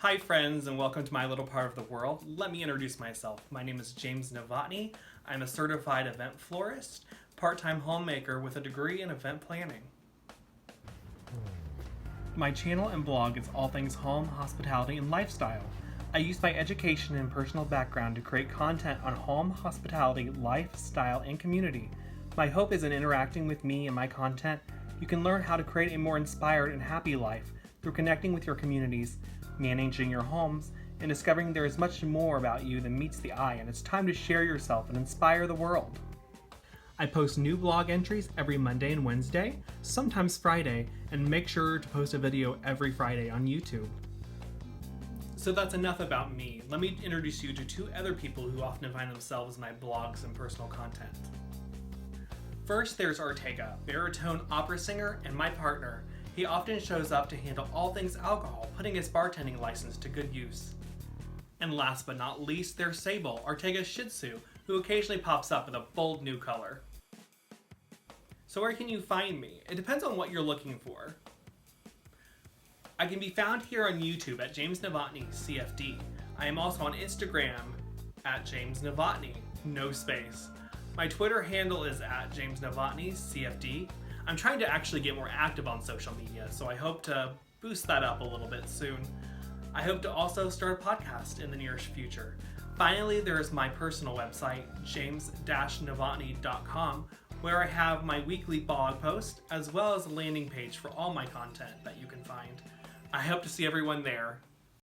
Hi friends, and welcome to my little part of the world. Let me introduce myself. My name is James Novotny. I'm a certified event florist, part-time homemaker with a degree in event planning. My channel and blog is all things home, hospitality, and lifestyle. I use my education and personal background to create content on home, hospitality, lifestyle, and community. My hope is in interacting with me and my content, you can learn how to create a more inspired and happy life through connecting with your communities, managing your homes, and discovering there is much more about you than meets the eye, and it's time to share yourself and inspire the world. I post new blog entries every Monday and Wednesday, sometimes Friday, and make sure to post a video every Friday on YouTube. So that's enough about me. Let me introduce you to two other people who often find themselves in my blogs and personal content. First, there's Ortega, baritone opera singer and my partner. He often shows up to handle all things alcohol, putting his bartending license to good use. And last but not least, there's Sable, Ortega's Shih Tzu, who occasionally pops up with a bold new color. So where can you find me? It depends on what you're looking for. I can be found here on YouTube at James Novotny CFD. I am also on Instagram at James Novotny, no space. My Twitter handle is at James Novotny CFD. I'm trying to actually get more active on social media, so I hope to boost that up a little bit soon. I hope to also start a podcast in the nearest future. Finally, there is my personal website, james-novotny.com, where I have my weekly blog post, as well as a landing page for all my content that you can find. I hope to see everyone there.